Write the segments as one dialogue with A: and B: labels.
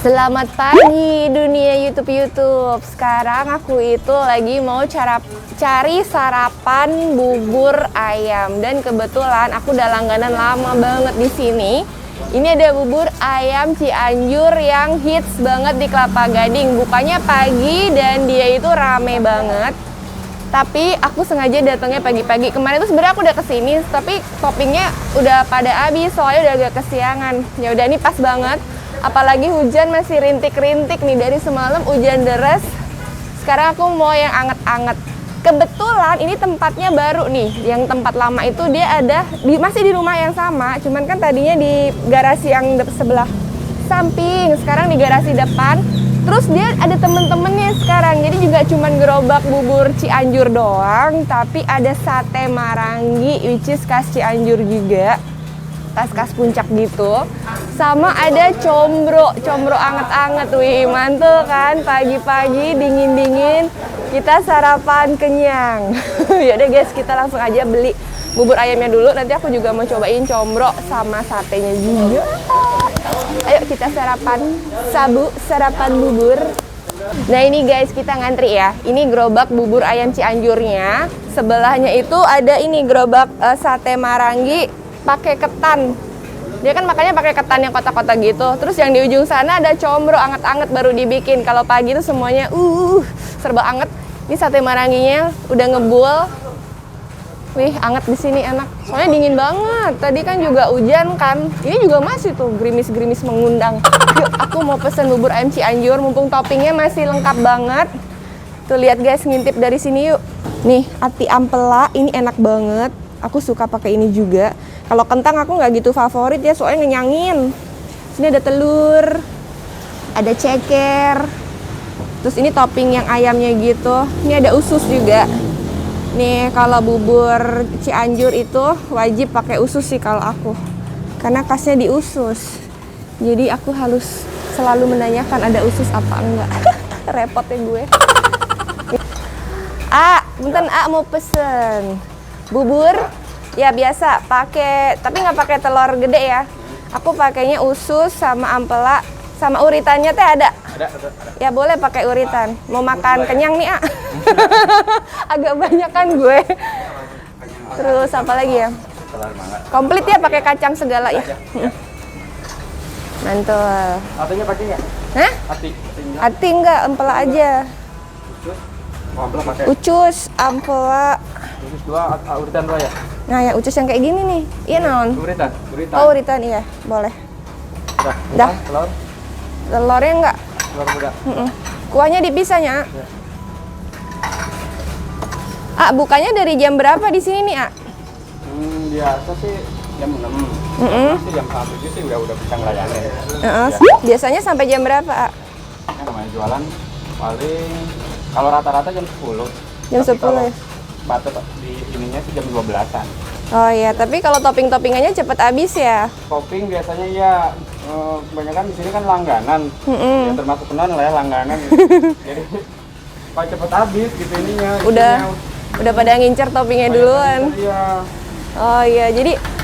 A: Selamat pagi dunia YouTube. Sekarang aku itu lagi mau cari sarapan bubur ayam dan kebetulan aku udah langganan lama banget di sini. Ini ada bubur ayam Cianjur yang hits banget di Kelapa Gading. Bukanya pagi dan dia itu rame banget. Tapi aku sengaja datangnya pagi-pagi. Kemarin tuh sebenarnya aku udah kesini, tapi toppingnya udah pada habis soalnya udah agak kesiangan. Ya udah, ini pas banget. Apalagi hujan masih rintik-rintik nih dari semalam, hujan deras. Sekarang aku mau yang anget-anget. Kebetulan ini tempatnya baru nih. Yang tempat lama itu dia ada masih di rumah yang sama, cuman kan tadinya di garasi yang sebelah samping, sekarang di garasi depan. Terus dia ada temen-temennya sekarang. Jadi juga cuman gerobak bubur Cianjur doang, tapi ada sate marangi which is khas Cianjur juga. Khas puncak gitu, sama ada combro anget-anget. Wih, mantul kan, pagi-pagi dingin-dingin kita sarapan kenyang. Yaudah guys, kita langsung aja beli bubur ayamnya dulu, nanti aku juga mau cobain combro sama satenya juga. Ayo kita sarapan bubur. Nah ini guys, kita ngantri ya. Ini gerobak bubur ayam Cianjurnya, sebelahnya itu ada ini gerobak sate marangi pakai ketan. Dia kan makannya pakai ketan yang kotak-kotak gitu. Terus yang di ujung sana ada combro anget-anget baru dibikin. Kalau pagi itu semuanya serba anget. Ini sate maranginya udah ngebul. Wih, anget di sini enak. Soalnya dingin banget. Tadi kan juga hujan kan. Ini juga masih tuh gerimis-gerimis mengundang. Yuk, aku mau pesen bubur ayam Cianjur mumpung toppingnya masih lengkap banget. Tuh lihat guys, ngintip dari sini yuk. Nih, ati ampela ini enak banget. Aku suka pakai ini juga. Kalau kentang aku nggak gitu favorit ya, soalnya ngenyangin. Sini ada telur, ada ceker. Terus ini topping yang ayamnya gitu. Ini ada usus juga. Nih kalau bubur Cianjur itu wajib pakai usus sih kalau aku. Karena khasnya di usus. Jadi aku harus selalu menanyakan ada usus apa enggak. Repot ya gue. Bentar, mau pesen bubur. Ya biasa pakai, tapi nggak pakai telur gede ya. Aku pakainya usus sama ampela, sama uritannya teh ada. Ya boleh pakai uritan. Mau makan kenyang nih Agak banyak kan gue. Terus apa lagi ya? Komplit ya, pakai kacang segala ya. Mantul.
B: Atinya pakai nggak?
A: Hah? Ati enggak, ampela aja. Ucus, ampela.
B: Usus dua, uritan dua ya?
A: Nah ya, ucus yang kayak gini nih. Iya non?
B: Uritan.
A: Oh uritan, iya. Boleh. Dah.
B: Telur?
A: Telurnya enggak?
B: Telur muda.
A: Kuahnya dipisahnya. Ya. Bukanya dari jam berapa di sini nih,
B: Biasa sih jam 6. Masih jam 1 sih udah bisa ngelayanin.
A: Biasanya sampai jam berapa,
B: Ya, namanya jualan paling kalau rata-rata jam 10.
A: Jam 10 ya?
B: Batas di ininya sih jam 12-an.
A: Oh iya, tapi kalau topping-toppingannya cepet habis ya?
B: Topping biasanya ya kebanyakan di sini kan langganan. Ya termasuk non lah ya langganan. Jadi kalau cepet habis gitu ininya.
A: Udah pada ngincer toppingnya duluan.
B: Iya.
A: Oh iya,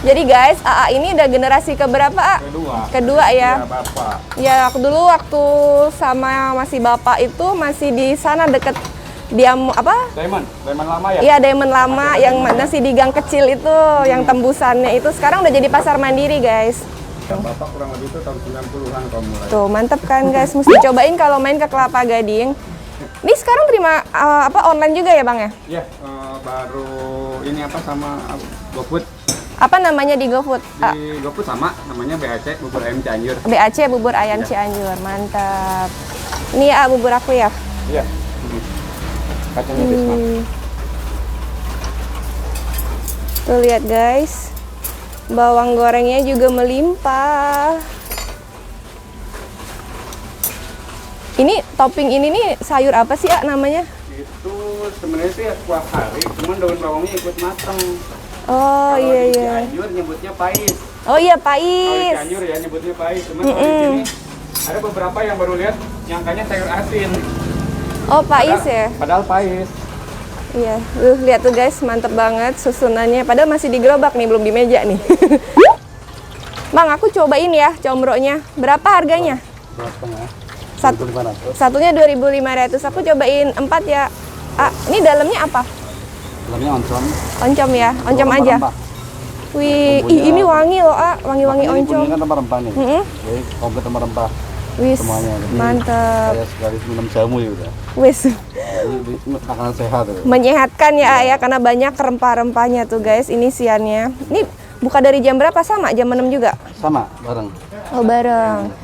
A: jadi guys, AA ini udah generasi keberapa, Kedua ya?
B: Iya, Bapak.
A: Ya, aku dulu waktu sama masih Bapak itu masih di sana deket Diamond
B: lama ya?
A: Iya, Diamond lama yang masih di gang kecil itu, yang tembusannya itu sekarang udah jadi pasar mandiri, guys.
B: Bapak kurang lebih itu tahun 90-an kalau mulai.
A: Tuh, mantep kan, guys? Mesti cobain kalau main ke Kelapa Gading. Ini sekarang terima online juga ya, Bang ya?
B: Iya, baru ini sama GoFood.
A: Apa namanya di GoFood?
B: Di GoFood sama, namanya BAC, bubur ayam Cianjur.
A: BAC, bubur ayam Cianjur, mantap. Ini ya bubur aku ya?
B: Iya. Kacangnya Bisma.
A: Tuh lihat guys, bawang gorengnya juga melimpah. Ini topping ini nih sayur apa sih namanya?
B: Itu sebenarnya sih kuah kari, cuman daun bawangnya ikut mateng.
A: Oh
B: kalau
A: iya
B: di
A: iya.
B: Cianjur nyebutnya pais.
A: Oh iya
B: Kalau di
A: pais.
B: Cianjur ya nyebutnya pais, cuman kalau di sini ada beberapa yang baru lihat nyangkanya sayur asin.
A: Oh pais ya?
B: Padahal pais.
A: Iya, lihat tuh guys, mantep banget susunannya. Padahal masih di gerobak nih, belum di meja nih. Bang, aku cobain ya combronya. Berapa harganya?
B: 2,5.
A: Sat-
B: 2.500.
A: Satunya 2.500. Aku cobain 4 ya. Ah, ini dalamnya apa?
B: Dalamnya oncom.
A: Oncom ya, oncom aja.
B: Rempah-rempah.
A: Wih,
B: Bumbunya-
A: ini wangi loh, wangi-wangi
B: Makanya ini
A: oncom.
B: kuningan kan rempah-rempah nih.
A: Mm-mm.
B: Jadi komplit rempah-rempah
A: Wis,
B: semuanya. Jadi
A: mantep.
B: kayak sekali minum jamu ya udah.
A: Wis,
B: Jadi makanan sehat ya.
A: menyehatkan ya karena banyak rempah-rempahnya tuh guys. Ini isiannya. Ini buka dari jam berapa? Sama jam 6 juga?
B: Sama, bareng.
A: Oh bareng.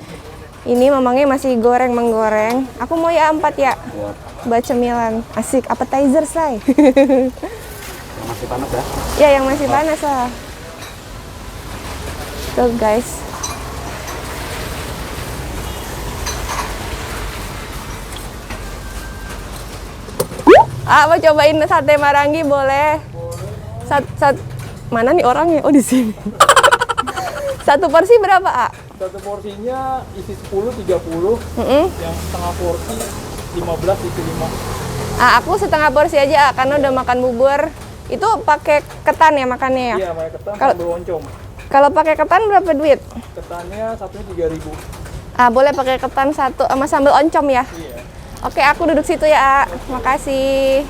A: Ini mamangnya masih menggoreng. Aku mau ya 4 ya.
B: Ya,
A: Buat cemilan. Asik, appetizer say.
B: masih panas ya.
A: Ya yang masih panas lah. Tuh guys. Mau cobain sate Marangi boleh? Mana nih orangnya? Oh di sini. Satu porsi berapa, A?
C: Satu porsinya isi 10 30,
A: Mm-mm.
C: yang setengah porsi 15 isi 5.
A: Aku setengah porsi aja, A, karena udah makan bubur. Itu pakai ketan ya makannya ya?
C: Iya, pakai ketan
A: Kalau-
C: sambal oncom.
A: Kalau pakai ketan berapa duit?
C: Ketannya satunya 3.000.
A: Boleh pakai ketan satu sama sambal oncom ya?
C: Iya.
A: Oke, aku duduk situ ya, A. Makasih.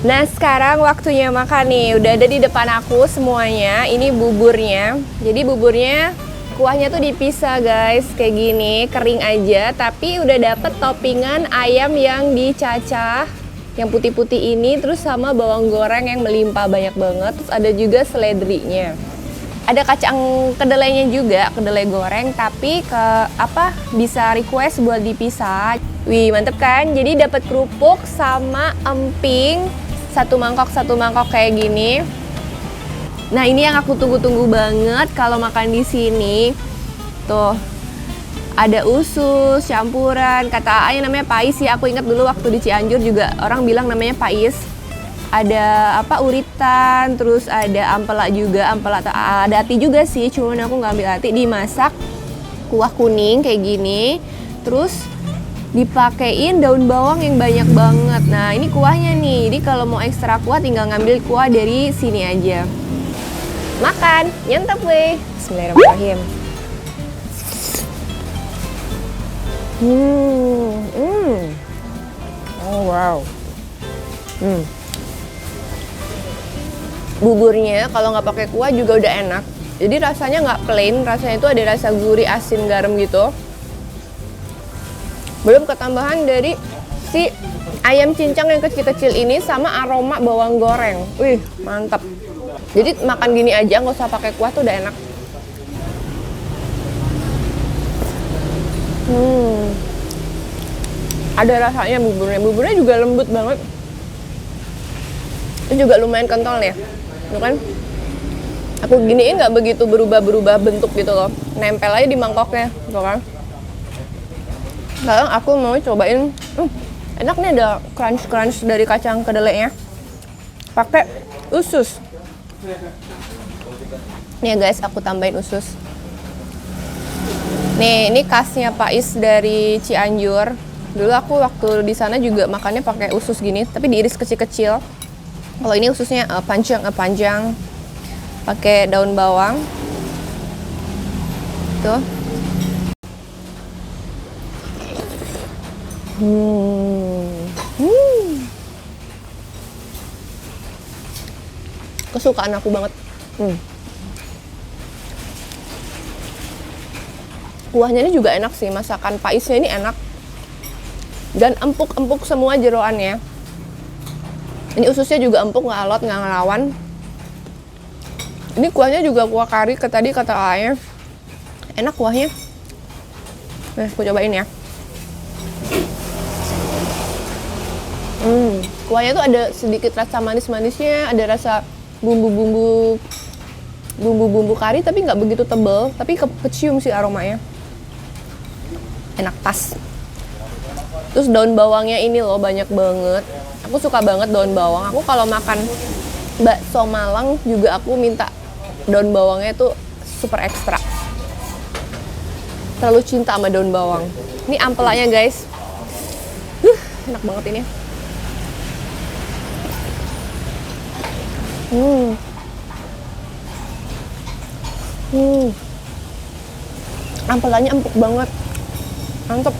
A: Nah, sekarang waktunya makan nih. Udah ada di depan aku semuanya. Ini buburnya. Jadi buburnya, kuahnya tuh dipisah guys. Kayak gini, kering aja. Tapi udah dapet toppingan ayam yang dicacah. Yang putih-putih ini. Terus sama bawang goreng yang melimpah banyak banget. Terus ada juga seledrinya. Ada kacang kedelainya juga, kedelai goreng, tapi bisa request buat dipisah. Wih, mantep kan? Jadi dapat kerupuk sama emping, satu mangkok kayak gini. Nah, ini yang aku tunggu-tunggu banget kalau makan di sini. Tuh. Ada usus, campuran, kata A-nya namanya pais ya. Aku ingat dulu waktu di Cianjur juga orang bilang namanya pais. Ada uritan, terus ada ampela juga, ada ati juga sih, cuman aku nggak ambil ati. Dimasak kuah kuning kayak gini, terus dipakein daun bawang yang banyak banget. Nah ini kuahnya nih, jadi kalau mau ekstra kuah tinggal ngambil kuah dari sini aja. Makan, nyantap weh. Bismillahirrahmanirrahim. Oh wow. Buburnya kalau nggak pakai kuah juga udah enak. Jadi rasanya nggak plain, rasanya itu ada rasa gurih, asin, garam gitu. Belum ketambahan dari si ayam cincang yang kecil-kecil ini sama aroma bawang goreng. Wih, mantap. Jadi makan gini aja nggak usah pakai kuah tuh udah enak. Ada rasanya buburnya juga lembut banget. Itu juga lumayan kental ya. Itu kan aku giniin nggak begitu berubah bentuk gitu loh, nempel aja di mangkoknya gitu kan. Sekarang aku mau cobain, enak nih, ada crunch dari kacang kedelainya pakai usus. Nih guys, aku tambahin usus. Nih, ini khasnya Pais dari Cianjur. Dulu aku waktu di sana juga makannya pakai usus gini, tapi diiris kecil-kecil. Kalau ini ususnya panjang, pakai daun bawang. Tuh. Kesukaan aku banget. Kuahnya ini juga enak sih, masakan paisnya ini enak. Dan empuk-empuk semua jeroannya. Ini ususnya juga empuk, nggak alot, nggak ngelawan. Ini kuahnya juga kuah kari, tadi kata ayahnya. Enak kuahnya. Nah, aku cobain ya. Kuahnya tuh ada sedikit rasa manis-manisnya, ada rasa bumbu-bumbu kari, tapi nggak begitu tebal, tapi kecium sih aromanya. Enak pas. Terus daun bawangnya ini loh banyak banget. Aku suka banget daun bawang. Aku kalau makan bakso Malang juga aku minta daun bawangnya tuh super ekstra. Terlalu cinta sama daun bawang. Ini ampelanya guys. Enak banget ini. Ampelannya empuk banget. Mantep.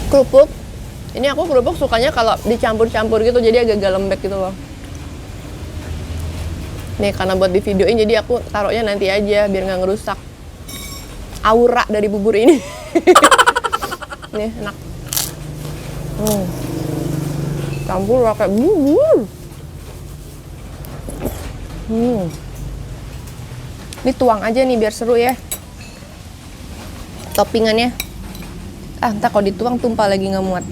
A: Kerupuk. Ini aku kerupuk sukanya kalau dicampur-campur gitu, jadi agak-agak lembek gitu loh. Nih, karena buat di videoin, jadi aku taruhnya nanti aja biar nggak ngerusak aura dari bubur ini. Nih, enak. Campur pakai bubur. Ini tuang aja nih biar seru ya. Toppingannya. Entar kalau dituang tumpah lagi nggak muat.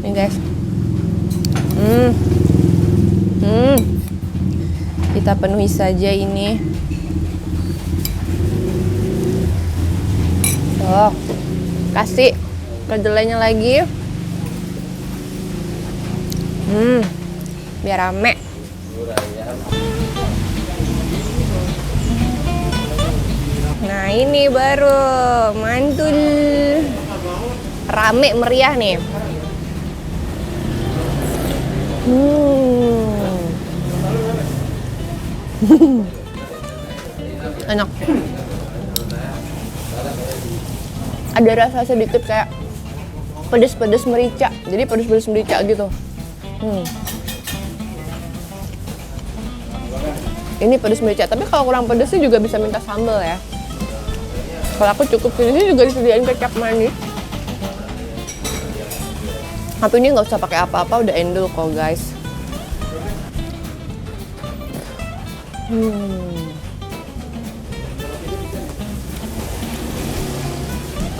A: Nih guys. Kita penuhi saja ini. Tuh. Kasih kedelainya lagi. Biar rame. Nah, ini baru mantul. Rame meriah nih. Enak. Ada rasa sedikit kayak pedes-pedes merica. Jadi pedes-pedes merica gitu. Ini pedes merica, tapi kalau kurang pedes sih juga bisa minta sambal ya. Kalau aku cukup sini juga disediain kecap manis. Tapi ini nggak usah pakai apa-apa, udah endul kok guys.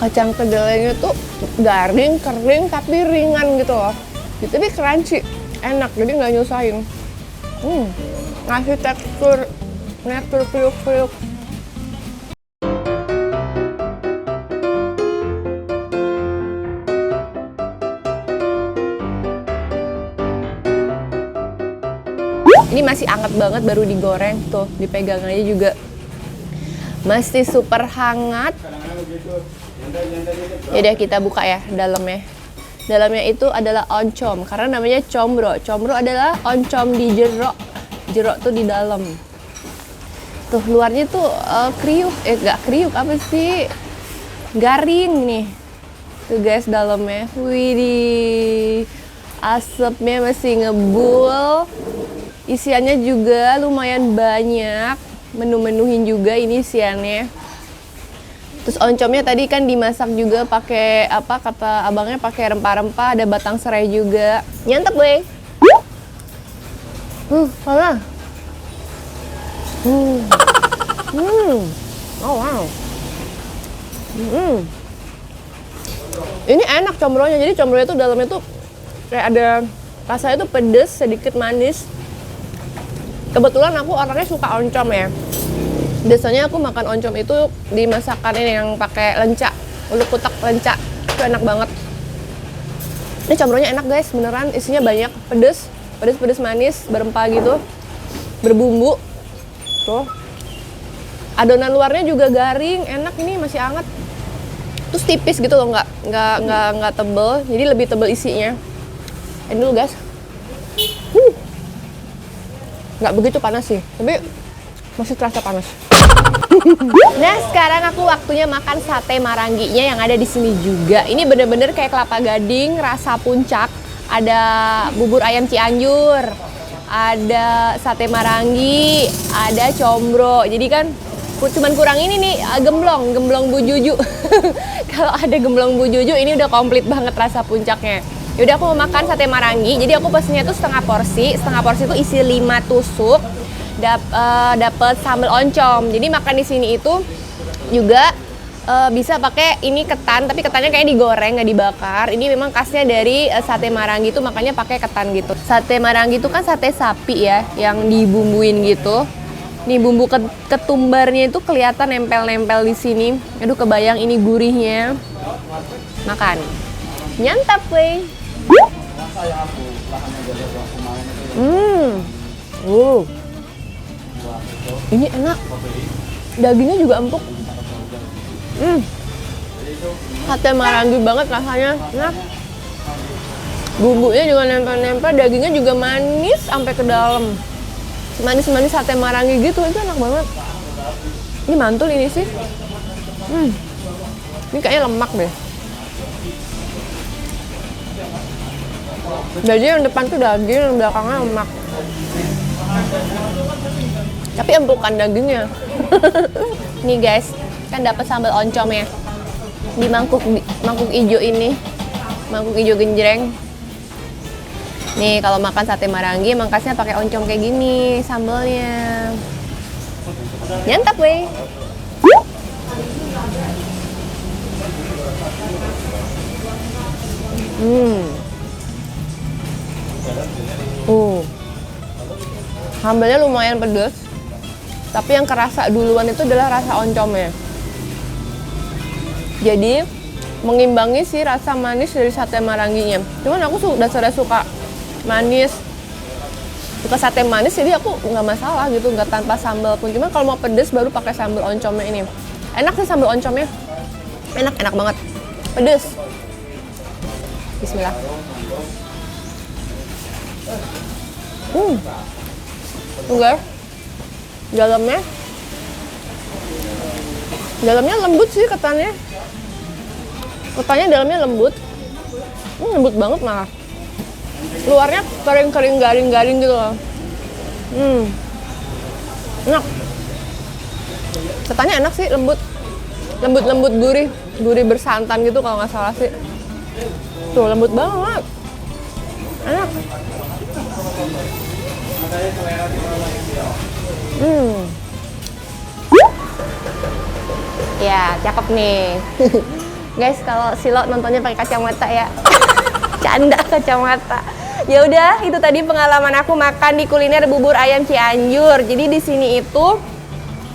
A: Kacang kedelainya tuh garing, kering, tapi ringan gitu loh. Tapi crunchy, enak, jadi nggak nyusahin. Ngasih tekstur kriuk-kriuk. Ini masih hangat banget, baru digoreng. Tuh, dipegang aja juga masih super hangat. Yaudah kita buka ya dalamnya. Dalamnya itu adalah oncom, karena namanya combro. Combro adalah oncom di jero. Jero tuh di dalam. Tuh luarnya tuh kriuk, nggak kriuk, apa sih? Garing nih. Tuh guys dalamnya. Widih. Asapnya masih ngebul. Isiannya juga lumayan banyak, menu-menuhin juga ini isiannya. Terus oncomnya tadi kan dimasak juga pakai apa kata abangnya, pakai rempah-rempah, ada batang serai juga. Nyantap gue. Mana? Oh wow. Ini enak combronya. Jadi combronya tuh dalamnya tuh kayak ada rasanya tuh pedes, sedikit manis. Kebetulan aku orangnya suka oncom ya. Biasanya aku makan oncom itu di masakan ini yang pakai lenca, uluk kutak lenca. Itu enak banget. Ini combronya enak guys, beneran isinya banyak, pedes manis, berempah gitu, berbumbu. Tuh. Adonan luarnya juga garing, enak, ini masih hangat. Terus tipis gitu loh, nggak tebel, jadi lebih tebel isinya. Ini dulu guys. Nggak begitu panas sih, tapi masih terasa panas. Nah sekarang aku waktunya makan sate marangginya yang ada di sini juga. Ini bener-bener kayak kelapa gading, rasa puncak. Ada bubur ayam Cianjur, ada sate maranggi, ada combro. Jadi kan cuman kurang ini nih gemblong Bu Juju. Kalau ada gemblong Bu Juju ini udah komplit banget rasa puncaknya. Yaudah aku mau makan sate maranggi, jadi aku pesennya tuh setengah porsi itu isi 5 tusuk, dapet sambal oncom. Jadi makan di sini itu juga bisa pakai ini ketan, tapi ketannya kayak digoreng nggak dibakar. Ini memang khasnya dari sate maranggi itu, makanya pakai ketan gitu. Sate maranggi itu kan sate sapi ya, yang dibumbuin gitu. Nih bumbu ketumbarnya itu kelihatan nempel-nempel di sini. Aduh kebayang ini gurihnya. Makan, nyantap weh. Ini enak. Dagingnya juga empuk. Sate maranggi banget rasanya. Nah, bumbunya juga nempel-nempel, dagingnya juga manis sampai ke dalam. Manis-manis sate maranggi gitu, itu enak banget. Ini mantul ini sih. Ini kayaknya lemak deh. Jadi yang depan tuh daging, yang belakangnya lemak. Tapi empukan dagingnya. Nih guys, kan dapat sambal oncomnya di mangkuk ijo ini, mangkuk ijo genjreng. Nih kalau makan sate Marangi mangkasnya pakai oncom kayak gini sambalnya. Nyantap weh. Sambalnya lumayan pedas. Tapi yang kerasa duluan itu adalah rasa oncomnya. Jadi mengimbangi si rasa manis dari sate Maranginya. Cuman aku sudah suka manis, suka sate manis, jadi aku nggak masalah gitu, nggak tanpa sambal pun. Cuman kalau mau pedes baru pakai sambal oncomnya ini. Enak sih sambal oncomnya, enak banget, pedes. Bismillah. Enggak, dalamnya lembut sih ketannya. Ketannya dalamnya lembut, lembut banget malah. Luarnya kering-kering, garing-garing gitu loh. Enak. Ketannya enak sih, lembut, gurih bersantan gitu kalau nggak salah sih. Tuh lembut banget, enak. Ya, cakep nih. Guys, kalau Silo nontonnya pakai kacamata ya. Canda kacamata. Ya udah, itu tadi pengalaman aku makan di kuliner bubur ayam Cianjur. Jadi di sini itu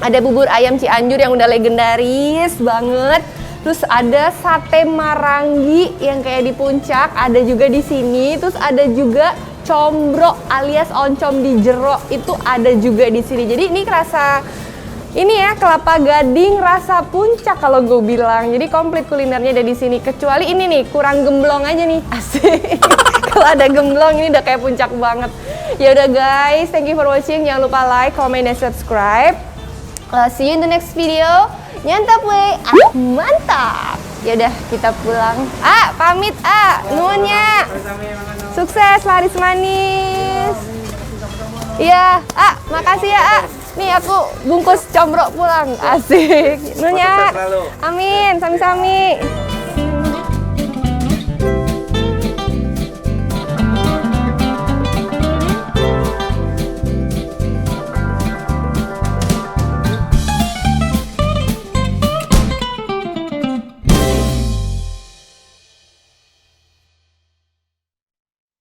A: ada bubur ayam Cianjur yang udah legendaris banget. Terus ada sate Marangi yang kayak di puncak, ada juga di sini. Terus ada juga combro alias oncom di jero, itu ada juga di sini. Jadi ini rasa ini ya Kelapa Gading rasa puncak kalau gue bilang. Jadi komplit kulinernya ada di sini. Kecuali ini nih kurang gemblong aja nih. Asik. Kalau ada gemblong ini udah kayak puncak banget. Ya udah guys, thank you for watching. Jangan lupa like, comment, dan subscribe. See you in the next video. Nyantap weh. Mantap. Ya udah kita pulang. Pamit nuhunnya. Sukses laris manis. Iya, makasih ya, Nih aku bungkus combro pulang. Asik. Nuhunnya. Amin, sami-sami.